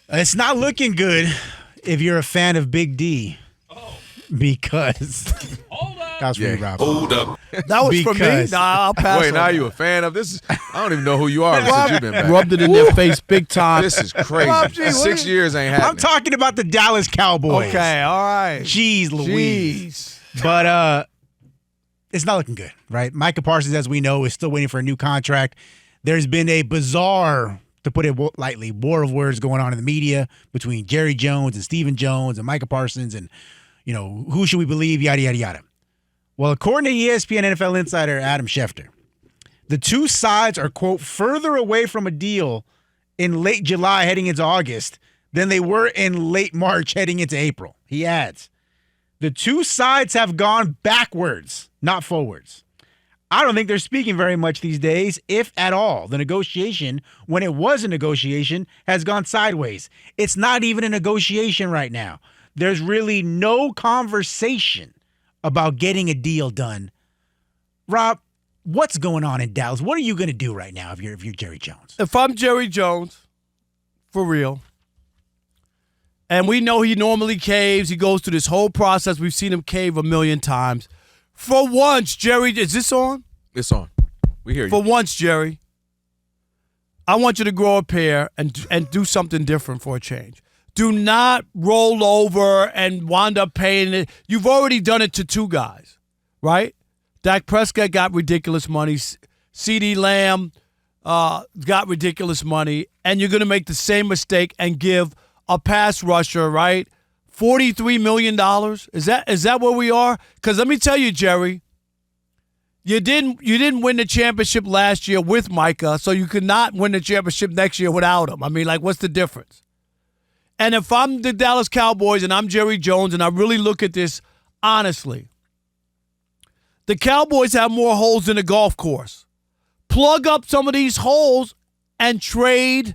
It's not looking good if you're a fan of Big D. Because Hold up. that was for you, Rob. Hold up. That was for me. Nah, I'll pass. Wait, on now that. you a fan of this? I don't even know who you are since you've been back. Rubbed it in their face big time. This is crazy. Rob G, what 6 years ain't happening. I'm talking about the Dallas Cowboys. Okay, all right. Jeez Louise. Jeez. But it's not looking good, right? Micah Parsons, as we know, is still waiting for a new contract. There's been a bizarre, to put it lightly, war of words going on in the media between Jerry Jones and Stephen Jones and Micah Parsons and, who should we believe, yada, yada, yada. Well, according to ESPN NFL insider Adam Schefter, the two sides are, quote, further away from a deal in late July heading into August than they were in late March heading into April. He adds, the two sides have gone backwards, not forwards. I don't think they're speaking very much these days, if at all. The negotiation, when it was a negotiation, has gone sideways. It's not even a negotiation right now. There's really no conversation about getting a deal done. Rob, what's going on in Dallas? What are you going to do right now if you're Jerry Jones? If I'm Jerry Jones, for real, and we know he normally caves, he goes through this whole process. We've seen him cave a million times. For once, Jerry, is this on? It's on. We hear you. For once, Jerry, I want you to grow a pair and do something different for a change. Do not roll over and wind up paying it. You've already done it to two guys, right? Dak Prescott got ridiculous money. CeeDee Lamb got ridiculous money. And you're going to make the same mistake and give a pass rusher, right, $43 million? Is that where we are? Because let me tell you, Jerry, you didn't win the championship last year with Micah, so you could not win the championship next year without him. I mean, what's the difference? And if I'm the Dallas Cowboys and I'm Jerry Jones and I really look at this honestly, the Cowboys have more holes than a golf course. Plug up some of these holes and trade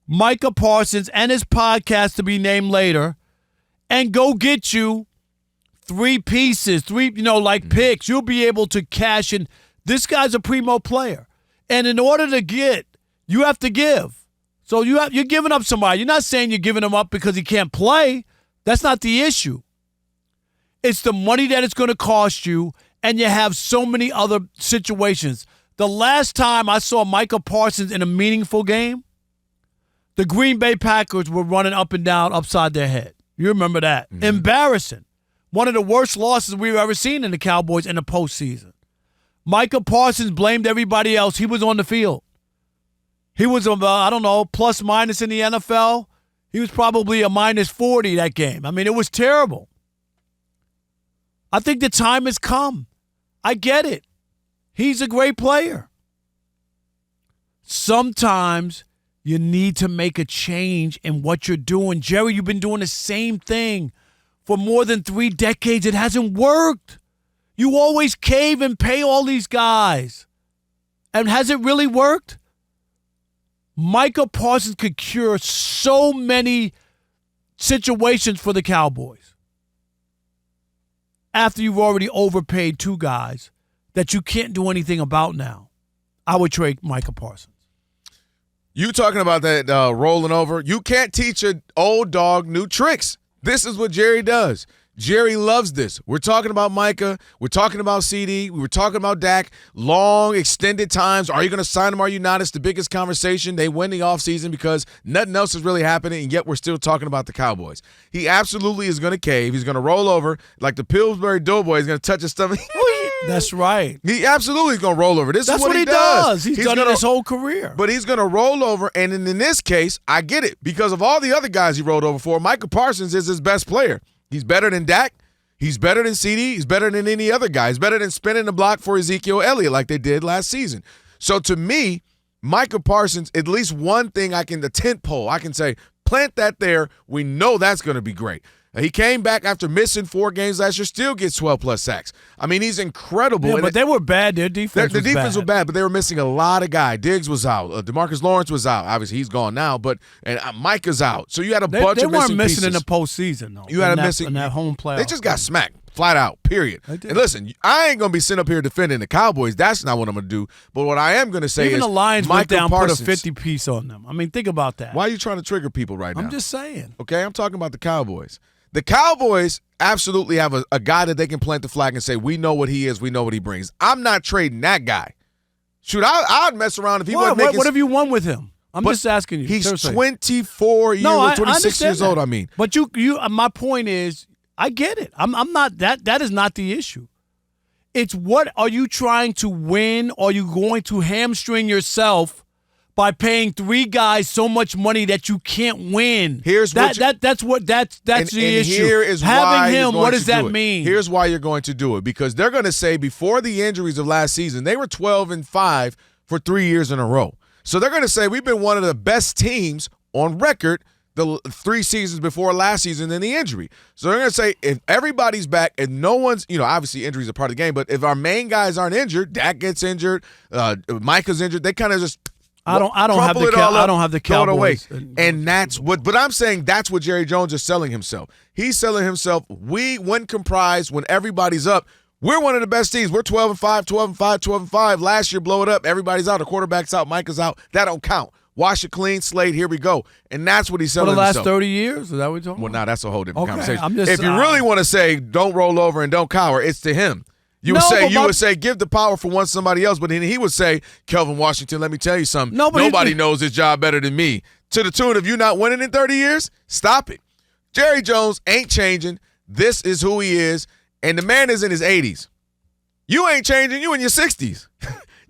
Micah Parsons and his podcast to be named later and go get you three pieces, picks. You'll be able to cash in. This guy's a primo player. And in order to get, you have to give. So you're giving up somebody. You're not saying you're giving him up because he can't play. That's not the issue. It's the money that it's going to cost you, and you have so many other situations. The last time I saw Micah Parsons in a meaningful game, the Green Bay Packers were running up and down upside their head. You remember that. Mm-hmm. Embarrassing. One of the worst losses we've ever seen in the Cowboys in the postseason. Micah Parsons blamed everybody else. He was on the field. He was, plus minus in the NFL. He was probably a minus 40 that game. I mean, it was terrible. I think the time has come. I get it. He's a great player. Sometimes you need to make a change in what you're doing. Jerry, you've been doing the same thing for more than 3 decades. It hasn't worked. You always cave and pay all these guys. And has it really worked? Micah Parsons could cure so many situations for the Cowboys after you've already overpaid 2 guys that you can't do anything about now. I would trade Micah Parsons. You talking about that rolling over? You can't teach an old dog new tricks. This is what Jerry does. Jerry loves this. We're talking about Micah. We're talking about CD. We were talking about Dak. Long, extended times. Are you going to sign him? Are you not? It's the biggest conversation. They win the offseason because nothing else is really happening, and yet we're still talking about the Cowboys. He absolutely is going to cave. He's going to roll over like the Pillsbury Doughboy. He's going to touch his stomach. That's right. He absolutely is going to roll over. That's what he does. He's done it his whole career. But he's going to roll over, and in this case, I get it. Because of all the other guys he rolled over for, Micah Parsons is his best player. He's better than Dak. He's better than CD. He's better than any other guy. He's better than spinning the block for Ezekiel Elliott like they did last season. So to me, Micah Parsons, at least one thing the tent pole, I can say, plant that there. We know that's going to be great. He came back after missing 4 games last year, still gets 12-plus sacks. I mean, he's incredible. Yeah, but they were bad. Their defense was bad. The defense was bad, but they were missing a lot of guys. Diggs was out. DeMarcus Lawrence was out. Obviously, he's gone now, but Micah's out. So you had a bunch of missing pieces. They weren't missing in the postseason, though. You had a missing in that home playoff. They just got smacked. flat out, period. I did. And listen, I ain't going to be sitting up here defending the Cowboys. That's not what I'm going to do. But what I am going to say Even is the Lions went Micah down, Parsons, put a 50 piece on them. I mean, think about that. Why are you trying to trigger people right now? I'm just saying. Okay, I'm talking about the Cowboys. The Cowboys absolutely have a guy that they can plant the flag and say, we know what he is, we know what he brings. I'm not trading that guy. Shoot, I'd mess around if he wasn't making. What have you won with him? I'm just asking you. He's seriously. 24 years old, 26 years old, I mean. But you my point is, I get it. I'm not that is not the issue. It's what are you trying to win? Or are you going to hamstring yourself by paying three guys so much money that you can't win? Here's that's the issue. Here is having why him. What does that mean? Here's why you're going to do it, because they're going to say before the injuries of last season, they were 12-5 for 3 years in a row. So they're going to say we've been one of the best teams on record the 3 seasons before last season in the injury. So they're going to say if everybody's back and no one's, obviously injuries are part of the game, but if our main guys aren't injured, Dak gets injured, Micah's injured, they kind of just I don't have the Cowboys. And that's what, but I'm saying that's what Jerry Jones is selling himself. He's selling himself. When comprised, when everybody's up, we're one of the best teams. We're 12-5, 12-5, 12-5. Last year, blow it up. Everybody's out. The quarterback's out. Micah's out. That don't count. Wash it clean, slate. Here we go. And that's what he's selling himself. For the last 30 years? Is that what you're talking about? Well, now that's a whole different conversation. If you really want to say don't roll over and don't cower, it's to him. You would say give the power for one somebody else, but then he would say, Kelvin Washington, let me tell you something. Nobody knows his job better than me. To the tune of you not winning in 30 years, stop it. Jerry Jones ain't changing. This is who he is, and the man is in his 80s. You ain't changing. You in your 60s.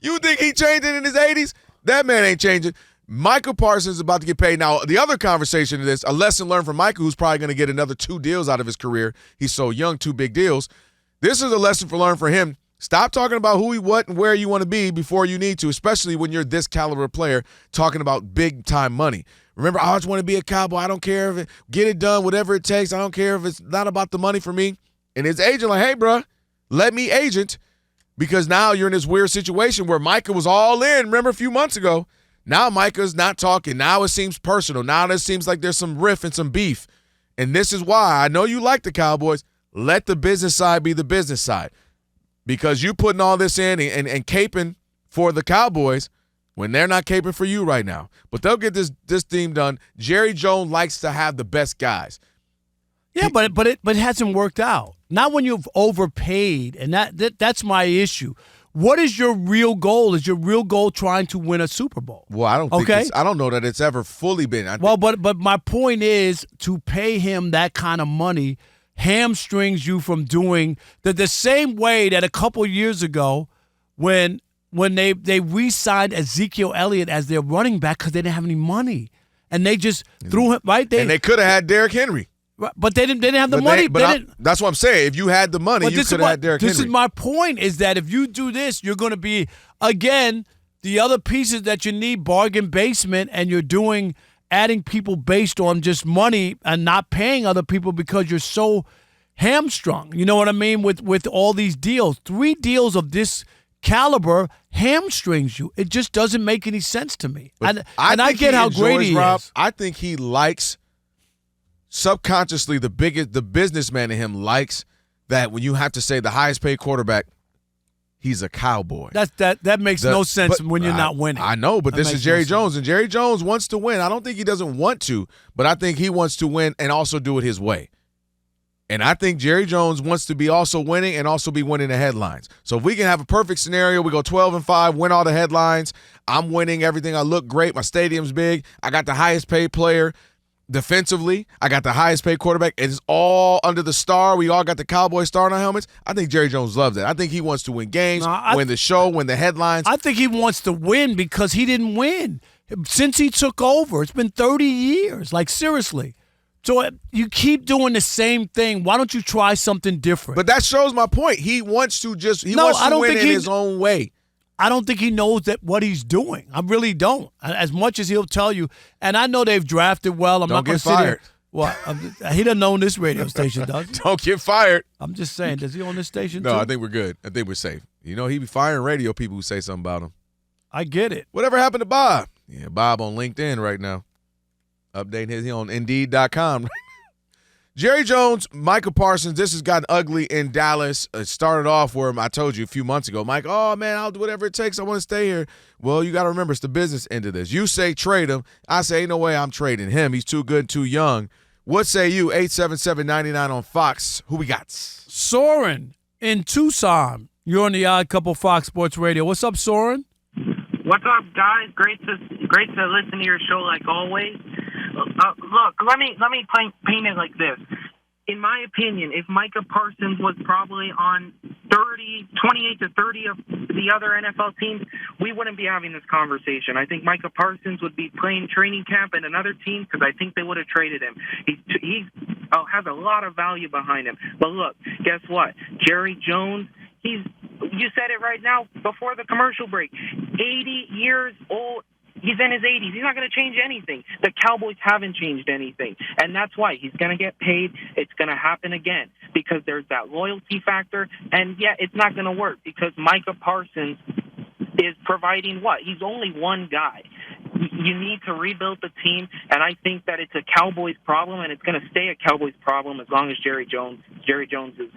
You think he changing in his 80s? That man ain't changing. Micah Parsons is about to get paid. Now, the other conversation of this, a lesson learned from Micah, who's probably going to get another 2 deals out of his career. He's so young, 2 big deals. This is a lesson learned for him. Stop talking about who, what, and where you want to be before you need to, especially when you're this caliber player talking about big-time money. Remember, I just want to be a Cowboy. I don't care if it, get it done, whatever it takes. I don't care if it's not about the money for me. And his agent like, hey, bro, let me agent, because now you're in this weird situation where Micah was all in, remember, a few months ago. Now Micah's not talking. Now it seems personal. Now it seems like there's some riff and some beef. And this is why I know you like the Cowboys. Let the business side be the business side, because you putting all this in and caping for the Cowboys when they're not caping for you right now. But they'll get this team done. Jerry Jones likes to have the best guys. Yeah, but it hasn't worked out. Not when you've overpaid, and that's my issue. What is your real goal? Is your real goal trying to win a Super Bowl? Well, I don't think I don't know that it's ever fully been. But my point is to pay him that kind of money hamstrings you from doing the same way that a couple years ago when they re-signed Ezekiel Elliott as their running back because they didn't have any money, and they just threw him right there. And they could have had Derrick Henry. But they didn't have the money. That's what I'm saying. If you had the money, you could have had Derrick Henry. This is my point, is that if you do this, you're going to be, again, the other pieces that you need, bargain basement, and you're adding people based on just money and not paying other people because you're so hamstrung. You know what I mean? With all these deals. 3 deals of this caliber hamstrings you. It just doesn't make any sense to me. And I get how great he is. I think he likes, subconsciously, the businessman in him likes that when you have to say the highest paid quarterback, he's a Cowboy. That makes no sense when you're not winning. I know, but this is Jerry Jones, and Jerry Jones wants to win. I don't think he doesn't want to, but I think he wants to win and also do it his way. And I think Jerry Jones wants to be also winning and also be winning the headlines. So if we can have a perfect scenario, we go 12-5, win all the headlines. I'm winning everything. I look great. My stadium's big. I got the highest paid player. Defensively, I got the highest paid quarterback. It's all under the star. We all got the Cowboy star on our helmets. I think Jerry Jones loves that. I think he wants to win games, win the show, win the headlines. I think he wants to win because he didn't win since he took over. It's been 30 years. Like, seriously. So you keep doing the same thing. Why don't you try something different? But that shows my point. He wants to win in his own way. I don't think he knows what he's doing. I really don't. As much as he'll tell you. And I know they've drafted well. I'm don't not going get to sit fired. Well, he doesn't own this radio station, does he? Don't get fired. I'm just saying. Does he own this station too? No, I think we're good. I think we're safe. You know, he be firing radio people who say something about him. I get it. Whatever happened to Bob? Yeah, Bob on LinkedIn right now. Updating he on Indeed.com. Jerry Jones, Micah Parsons, this has gotten ugly in Dallas. It started off where I told you a few months ago, Mike, oh, man, I'll do whatever it takes. I want to stay here. Well, you got to remember, it's the business end of this. You say trade him. I say, ain't no way I'm trading him. He's too good and too young. What say you? 877-99 on Fox. Who we got? Soren in Tucson. You're on the Odd Couple Fox Sports Radio. What's up, Soren? What's up, guys? Great to listen to your show like always. Look, let me paint it like this. In my opinion, if Micah Parsons was probably on 28 to 30 of the other NFL teams, we wouldn't be having this conversation. I think Micah Parsons would be playing training camp in another team because I think they would have traded him. He has a lot of value behind him. But look, guess what? Jerry Jones, you said it right now before the commercial break, 80 years old. He's in his 80s. He's not going to change anything. The Cowboys haven't changed anything. And that's why he's going to get paid. It's going to happen again because there's that loyalty factor. And, yeah, it's not going to work because Micah Parsons is providing what? He's only one guy. You need to rebuild the team, and I think that it's a Cowboys problem, and it's going to stay a Cowboys problem as long as Jerry Jones is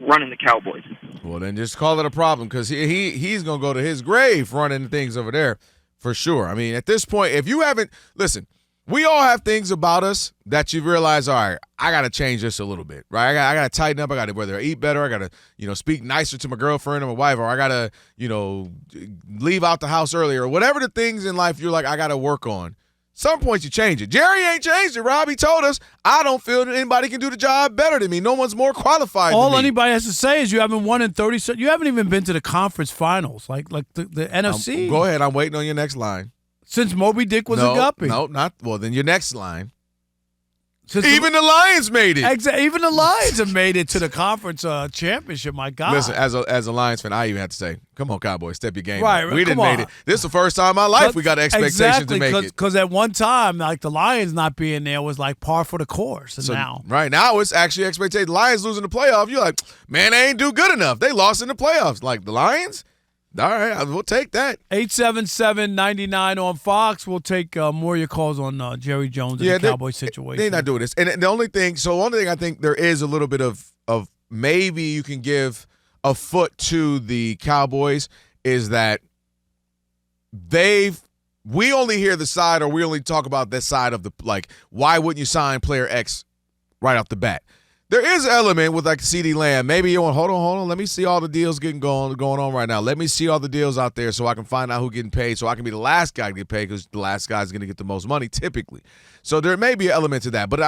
running the Cowboys. Well, then just call it a problem because he's going to go to his grave running things over there. For sure. I mean, at this point, if you haven't – listen, we all have things about us that you realize, all right, I got to change this a little bit, right? I got to tighten up. I got to whether I eat better. I got to, speak nicer to my girlfriend or my wife, or I got to, leave out the house earlier, or whatever the things in life you're like, I got to work on. Some points you change it. Jerry ain't changed it, Rob. He told us, I don't feel that anybody can do the job better than me. No one's more qualified than me. All anybody has to say is you haven't won in 30 – you haven't even been to the conference finals, like the NFC. Go ahead. I'm waiting on your next line. Since Moby Dick was a guppy. No, not – well, then your next line. Even the Lions made it. Even the Lions have made it to the conference championship. My God! Listen, as a Lions fan, I even have to say, "Come on, Cowboys, step your game right, up. We didn't make it. This is the first time in my life we got expectations to make it. Because at one time, like the Lions not being there was like par for the course. And now it's actually expectation. Lions losing the playoff. You're like, man, they ain't do good enough. They lost in the playoffs. Like the Lions. All right, we'll take that. 877-99 on Fox. We'll take more of your calls on Jerry Jones and the Cowboys situation. They're not doing this. And the only thing I think there is a little bit of maybe you can give a foot to the Cowboys is that we only hear the side or we only talk about this side of the, like, why wouldn't you sign player X right off the bat? There is an element with like CeeDee Lamb. Maybe you want hold on. Let me see all the deals going on right now. Let me see all the deals out there so I can find out who's getting paid, so I can be the last guy to get paid because the last guy is going to get the most money typically. So there may be an element to that. But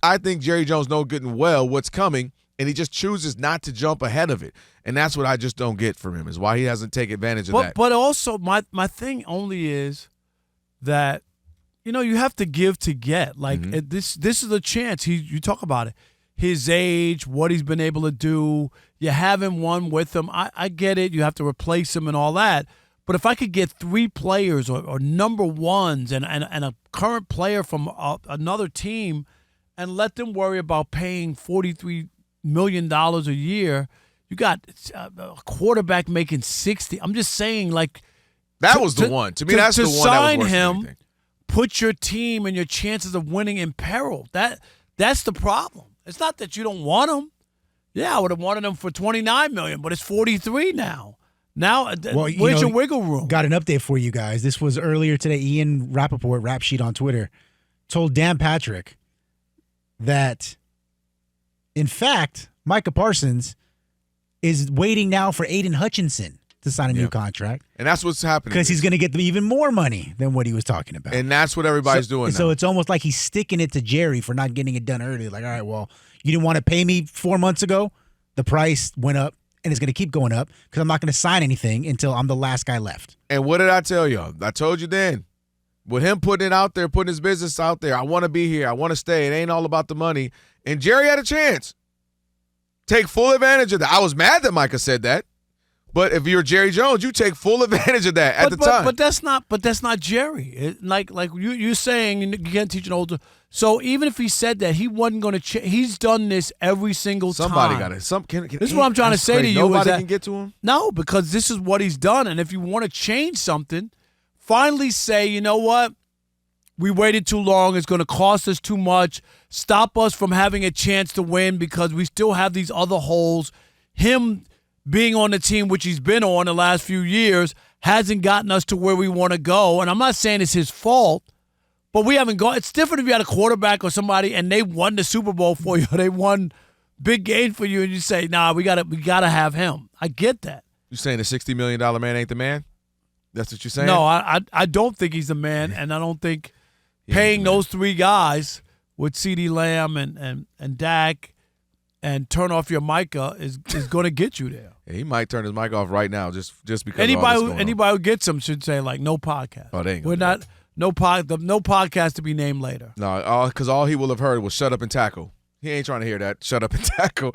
I think Jerry Jones knows good and well what's coming, and he just chooses not to jump ahead of it. And that's what I just don't get from him, is why he doesn't take advantage of that. But also my thing only is that, you have to give to get. Like this is a chance. You talk about it. His age, what he's been able to do. You haven't won with him. I get it. You have to replace him and all that. But if I could get three players or number ones and a current player from another team and let them worry about paying $43 million a year, you got a quarterback making $60. I'm just saying, like. That was the one. To me, that's the one that was worse than anything. To sign him, put your team and your chances of winning in peril. That's the problem. It's not that you don't want him. Yeah, I would have wanted him for $29 million, but it's $43 now. Now, where's your wiggle room? Got an update for you guys. This was earlier today. Ian Rappaport, Rap Sheet on Twitter, told Dan Patrick that, in fact, Micah Parsons is waiting now for Aiden Hutchinson to sign a new contract. And that's what's happening. Because he's going to get even more money than what he was talking about. And that's what everybody's doing now. So it's almost like he's sticking it to Jerry for not getting it done early. Like, all right, well, you didn't want to pay me 4 months ago. The price went up, and it's going to keep going up because I'm not going to sign anything until I'm the last guy left. And what did I tell y'all? I told you then. With him putting it out there, putting his business out there, I want to be here. I want to stay. It ain't all about the money. And Jerry had a chance. Take full advantage of that. I was mad that Micah said that. But if you're Jerry Jones, you take full advantage of that at the time. But that's not Jerry. Like you're saying, you can't teach an older. So even if he said that, he wasn't going to. He's done this every single time. Somebody got it. This is what I'm trying to say to you. Nobody can get to him. No, because this is what he's done. And if you want to change something, finally say, you know what? we waited too long. It's going to cost us too much. Stop us from having a chance to win because we still have these other holes. Him being on the team, which he's been on the last few years, hasn't gotten us to where we want to go. And I'm not saying it's his fault, but we haven't gone. It's different if you had a quarterback or somebody and they won the Super Bowl for you or they won big game for you and you say, nah, we gotta have him. I get that. You saying the $60 million man ain't the man? That's what you're saying? No, I don't think he's the man, and I don't think paying those three guys with CeeDee Lamb and Dak and turn off your Micah is going to get you there. Yeah, he might turn his mic off right now just because anybody who gets him should say like no podcast. Oh, they ain't We're not no podcast to be named later. No, because all he will have heard was shut up and tackle. He ain't trying to hear that. Shut up and tackle.